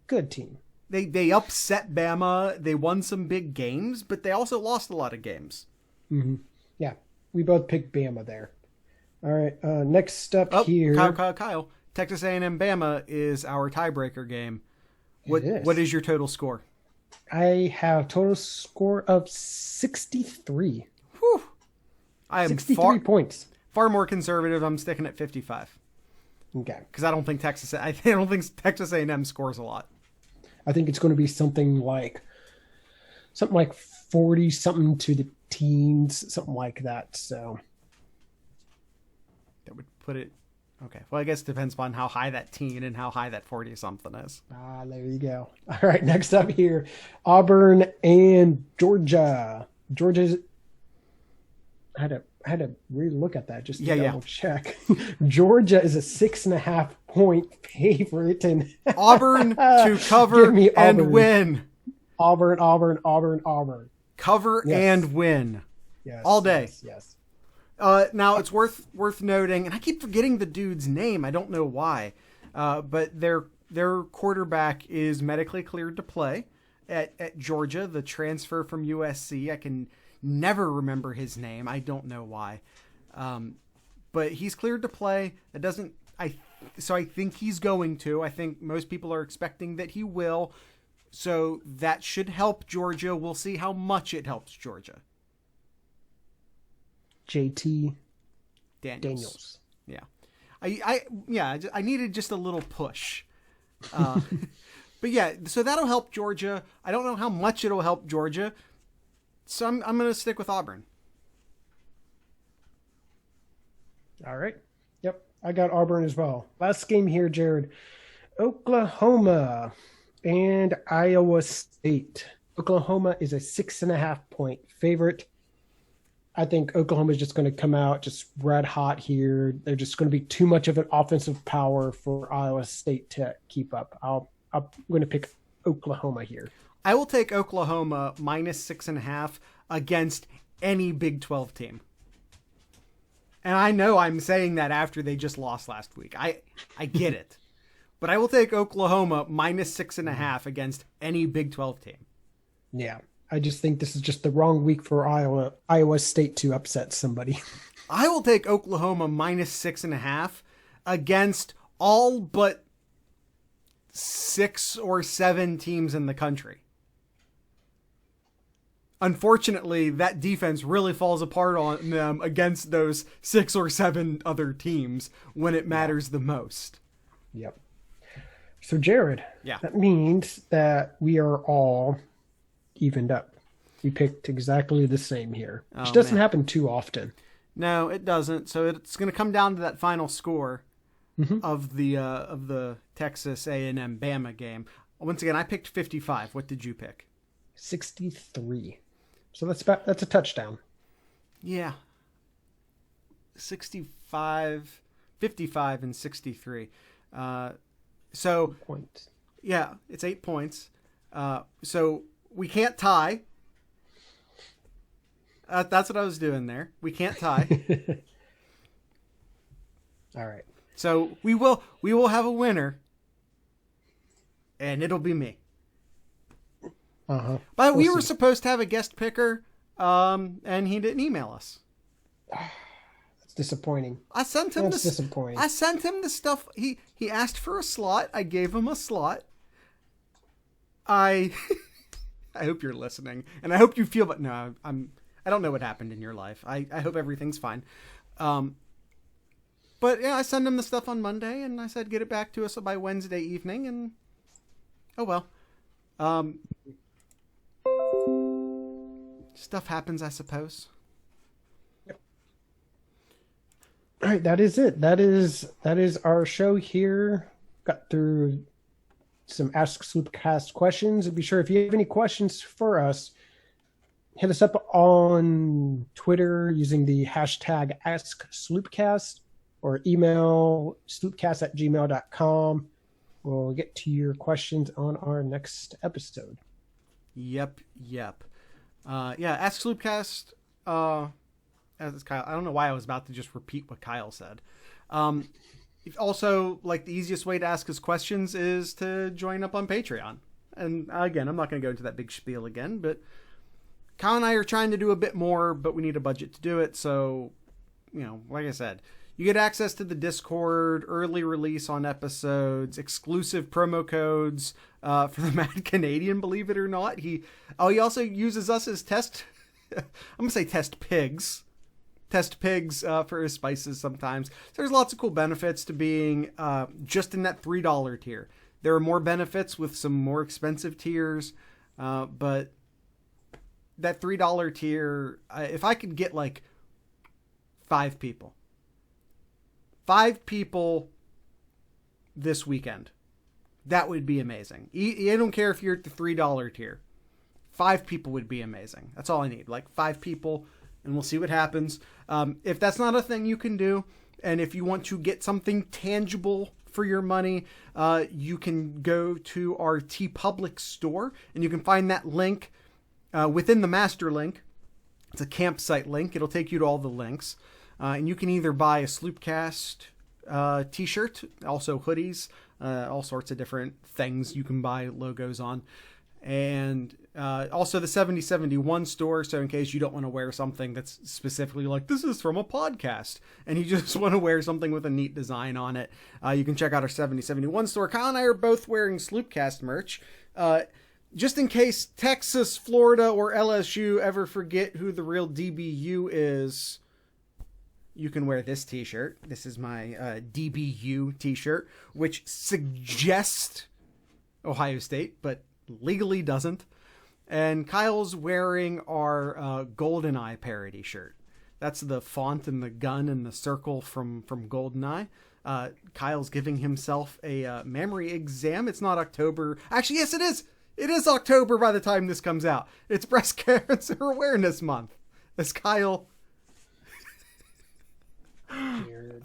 Good team. They upset Bama. They won some big games, but they also lost a lot of games. Mm-hmm. Yeah, we both picked Bama there. All right, next up here. Kyle. Texas A&M Bama is our tiebreaker game. What is your total score? I have total score of 63. Whew. I am 63 points. Far more conservative. I'm sticking at 55. Okay. Because I don't think Texas A&M scores a lot. I think it's going to be something like 40 something to the teens, something like that. So that would put it. Okay. Well, I guess it depends on how high that teen and how high that 40 something is. There you go. All right. Next up here, Auburn and Georgia. Georgia's. I had to really look at that just to double check. Georgia is a 6.5 point favorite, and Auburn to cover and win. Auburn. Cover and win. Yes. All day. Yes. Now it's worth noting, and I keep forgetting the dude's name. I don't know why, but their quarterback is medically cleared to play at Georgia. The transfer from USC. I can never remember his name. I don't know why, but he's cleared to play. So I think he's going to. I think most people are expecting that he will. So that should help Georgia. We'll see how much it helps Georgia. JT Daniels. Yeah. I needed just a little push. But yeah, so that'll help Georgia. I don't know how much it'll help Georgia. So I'm going to stick with Auburn. All right. Yep. I got Auburn as well. Last game here, Jared. Oklahoma and Iowa State. Oklahoma is a 6.5 point favorite. I think Oklahoma's just going to come out just red hot here. They're just going to be too much of an offensive power for Iowa State to keep up. I'm going to pick Oklahoma here. I will take Oklahoma -6.5 against any Big 12 team. And I know I'm saying that after they just lost last week. I get it. But I will take Oklahoma -6.5 against any Big 12 team. Yeah. I just think this is just the wrong week for Iowa State to upset somebody. I will take Oklahoma -6.5 against all but 6 or 7 teams in the country. Unfortunately, that defense really falls apart on them against those 6 or 7 other teams when it matters the most. Yep. So, Jared, that means that we are all evened up. We picked exactly the same here, which doesn't happen too often. No, it doesn't. So it's going to come down to that final score of the Texas A&M Bama game. Once again, I picked 55. What did you pick? 63. So that's a touchdown. Yeah. 65, 55, and 63. So points. Yeah, it's 8 points. So we can't tie. That's what I was doing there. We can't tie. All right. So we will have a winner, and it'll be me. But we were supposed to have a guest picker, and he didn't email us. That's disappointing. I sent him disappointing. I sent him the stuff. He asked for a slot. I gave him a slot. I hope you're listening, and I hope you feel. But no, I don't know what happened in your life. I hope everything's fine. But yeah, I sent him the stuff on Monday, and I said get it back to us by Wednesday evening, and oh well. Stuff happens, I suppose. Yep. All right, that is it. That is our show here. Got through some Ask SlooPcast questions. And be sure if you have any questions for us, hit us up on Twitter using the hashtag AskSloopcast or email sloopcast@gmail.com. We'll get to your questions on our next episode. Yep. Ask SlooPcast. As Kyle, I don't know why I was about to just repeat what Kyle said. Also, like the easiest way to ask us questions is to join up on Patreon. And again, I'm not going to go into that big spiel again, but Kyle and I are trying to do a bit more, but we need a budget to do it. So, like I said, you get access to the Discord, early release on episodes, exclusive promo codes for the Mad Canadian, believe it or not. He also uses us as test pigs. Test pigs for his spices sometimes. So there's lots of cool benefits to being just in that $3 tier. There are more benefits with some more expensive tiers, but that $3 tier, if I could get like 5 people this weekend, that would be amazing. I don't care if you're at the $3 tier. 5 people would be amazing. That's all I need. Like 5 people, and we'll see what happens. If that's not a thing you can do, and if you want to get something tangible for your money, you can go to our TeePublic store, and you can find that link within the master link. It's a campsite link. It'll take you to all the links. And you can either buy a SlooPcast t-shirt, also hoodies, all sorts of different things you can buy logos on. And also the 7071 store, so in case you don't want to wear something that's specifically like, this is from a podcast, and you just want to wear something with a neat design on it, you can check out our 7071 store. Kyle and I are both wearing SlooPcast merch. Just in case Texas, Florida, or LSU ever forget who the real DBU is, you can wear this t-shirt. This is my DBU t-shirt, which suggests Ohio State, but legally doesn't. And Kyle's wearing our GoldenEye parody shirt. That's the font and the gun and the circle from GoldenEye. Kyle's giving himself a memory exam. It's not October. Actually, yes, it is. It is October by the time this comes out. It's Breast Cancer Awareness Month, as Kyle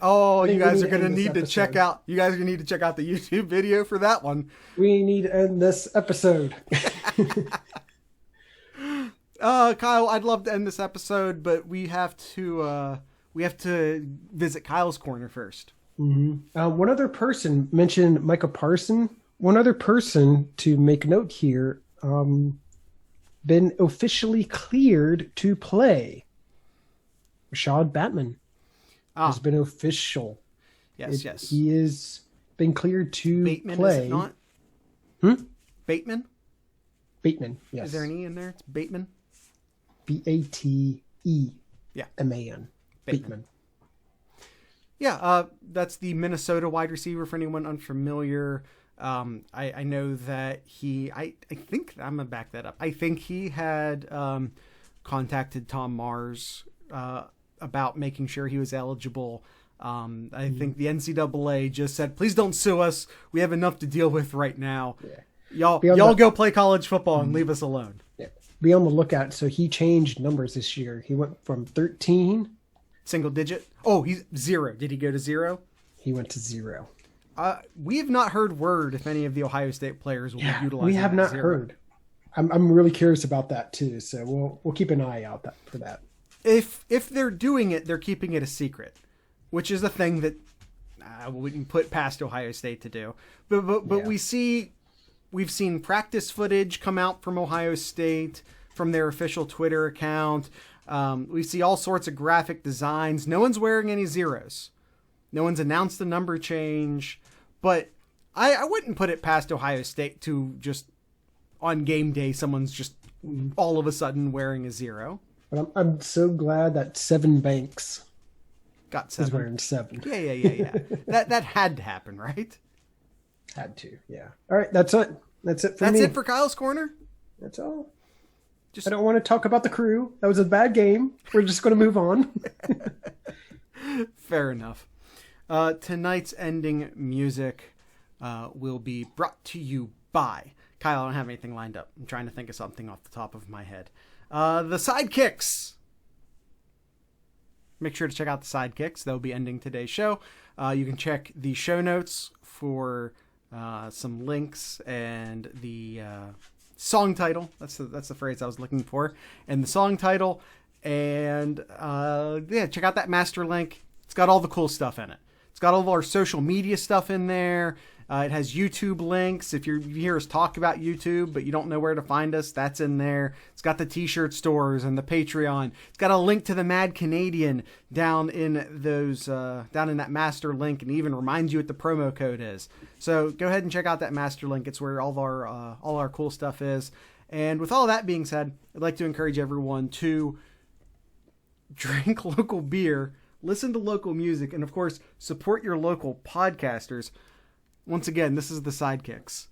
Oh, I you think we guys need are to going to end this need to check episode. out. You guys are going to need to check out the YouTube video for that one. We need to end this episode. Kyle, I'd love to end this episode, but we have to visit Kyle's corner first. Mm-hmm. One other person mentioned Micah Parson. One other person to make note here, been officially cleared to play. Rashad Batman has been official. Yes. He is been cleared to Bateman, play. is it not? Bateman? Bateman, yes. Is there an E in there? It's Bateman? Bateman. Yeah. Bateman. Yeah, that's the Minnesota wide receiver for anyone unfamiliar. I know that I think I'm going to back that up. I think he had contacted Tom Mars about making sure he was eligible. I think the NCAA just said, please don't sue us. We have enough to deal with right now. Yeah. Y'all go play college football and leave us alone. Yeah. Be on the lookout. So he changed numbers this year. He went from 13. Single digit? Oh, he's 0. Did he go to 0? He went to 0. We have not heard word if any of the Ohio State players will be utilizing. We have not 0. heard. I'm really curious about that too. So we'll keep an eye out for that. If they're doing it, they're keeping it a secret, which is a thing that we can put past Ohio State to do. But we've seen practice footage come out from Ohio State from their official Twitter account. We see all sorts of graphic designs. No one's wearing any 0s. No one's announced a number change. But I wouldn't put it past Ohio State to just on game day, someone's just all of a sudden wearing a 0. But I'm so glad that Seven Banks got 7. is wearing 7. Yeah. that had to happen, right? Had to, yeah. All right, that's it. That's it for me. That's it for Kyle's Corner? That's all. I don't want to talk about the crew. That was a bad game. We're just going to move on. Fair enough. Tonight's ending music will be brought to you by... Kyle, I don't have anything lined up. I'm trying to think of something off the top of my head. The Sidekicks. Make sure to check out the Sidekicks. They'll be ending today's show. You can check the show notes for some links and the song title. That's the phrase I was looking for. And the song title. And check out that master link. It's got all the cool stuff in it. It's got all of our social media stuff in there. It has YouTube links. If you hear us talk about YouTube, but you don't know where to find us, that's in there. It's got the t-shirt stores and the Patreon. It's got a link to the Mad Canadian down in that master link, and even reminds you what the promo code is. So go ahead and check out that master link. It's where all our cool stuff is. And with all that being said, I'd like to encourage everyone to drink local beer, listen to local music, and of course, support your local podcasters. Once again, this is the Sidekicks.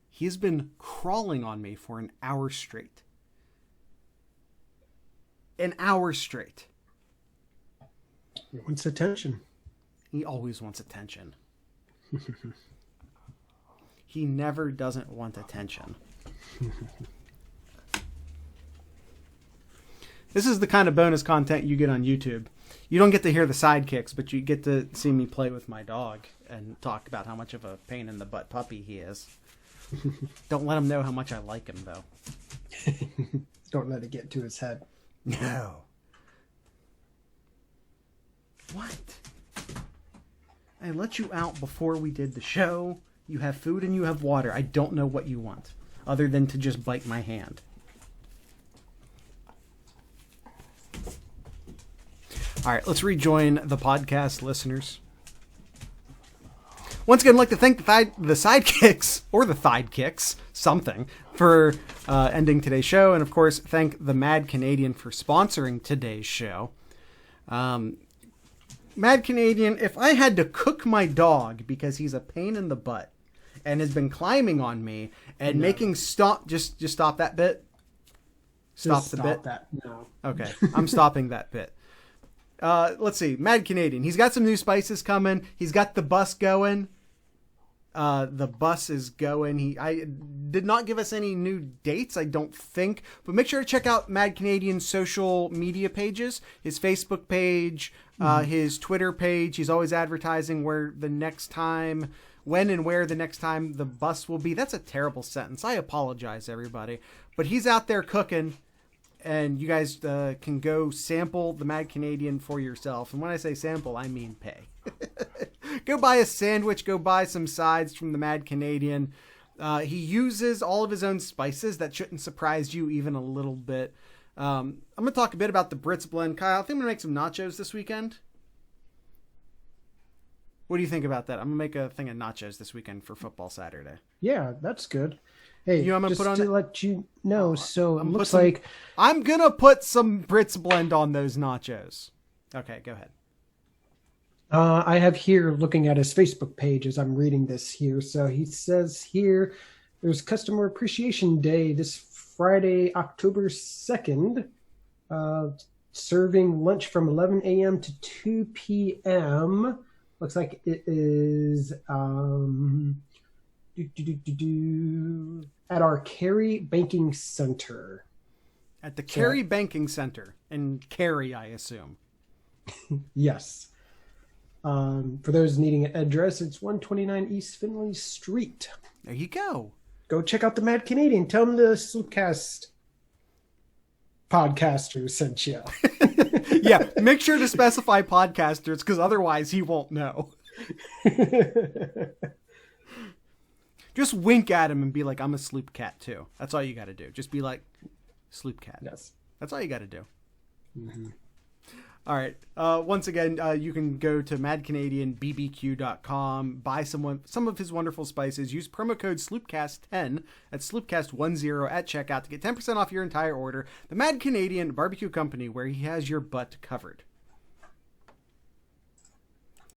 He's been crawling on me for an hour straight. An hour straight. He wants attention. He always wants attention. He never doesn't want attention. This is the kind of bonus content you get on YouTube. You don't get to hear the Sidekicks, but you get to see me play with my dog and talk about how much of a pain in the butt puppy he is. Don't let him know how much I like him, though. Don't let it get to his head. No. What? I let you out before we did the show. You have food and you have water. I don't know what you want, other than to just bite my hand. All right, let's rejoin the podcast listeners. Once again, I'd like to thank the Sidekicks, or the Thidekicks, something, for ending today's show. And, of course, thank the Mad Canadian for sponsoring today's show. Mad Canadian, if I had to cook my dog because he's a pain in the butt and has been climbing on me and making stop... Just stop that bit. Stop the bit. That. No. Okay, I'm stopping that bit. Let's see. Mad Canadian. He's got some new spices coming. He's got the bus going. The bus is going. I did not give us any new dates, I don't think. But make sure to check out Mad Canadian's social media pages, his Facebook page, his Twitter page. He's always advertising when and where the next time the bus will be. That's a terrible sentence. I apologize, everybody. But he's out there cooking, and you guys can go sample the Mad Canadian for yourself. And when I say sample, I mean pay. Go buy a sandwich. Go buy some sides from the Mad Canadian. He uses all of his own spices. That shouldn't surprise you even a little bit. I'm going to talk a bit about the Brits blend. Kyle, I think I'm going to make some nachos this weekend. What do you think about that? I'm going to make a thing of nachos this weekend for football Saturday. Yeah, that's good. Hey, you know, I'm gonna just put on to let you know, so it looks like I'm going to put some Brits blend on those nachos. Okay, go ahead. I have here looking at his Facebook page as I'm reading this here. So he says here there's Customer Appreciation Day this Friday, October 2nd, serving lunch from 11 a.m. to 2 p.m. Looks like it is at our Cary Banking Center. At the Cary Banking Center in Cary, I assume. Yes. For those needing an address, it's 129 East Finley Street. There you go. Go check out the Mad Canadian. Tell them the SlooPicks podcaster sent you. Yeah, make sure to specify podcasters, because otherwise he won't know. Just wink at him and be like, I'm a Sloop Cat too. That's all you got to do. Just be like, Sloop Cat. Yes. That's all you got to do. Mm-hmm. All right. Once again, you can go to madcanadianbbq.com, buy some of his wonderful spices. Use promo code SloopCast10 at SloopCast10 at checkout to get 10% off your entire order. The Mad Canadian Barbecue Company, where he has your butt covered.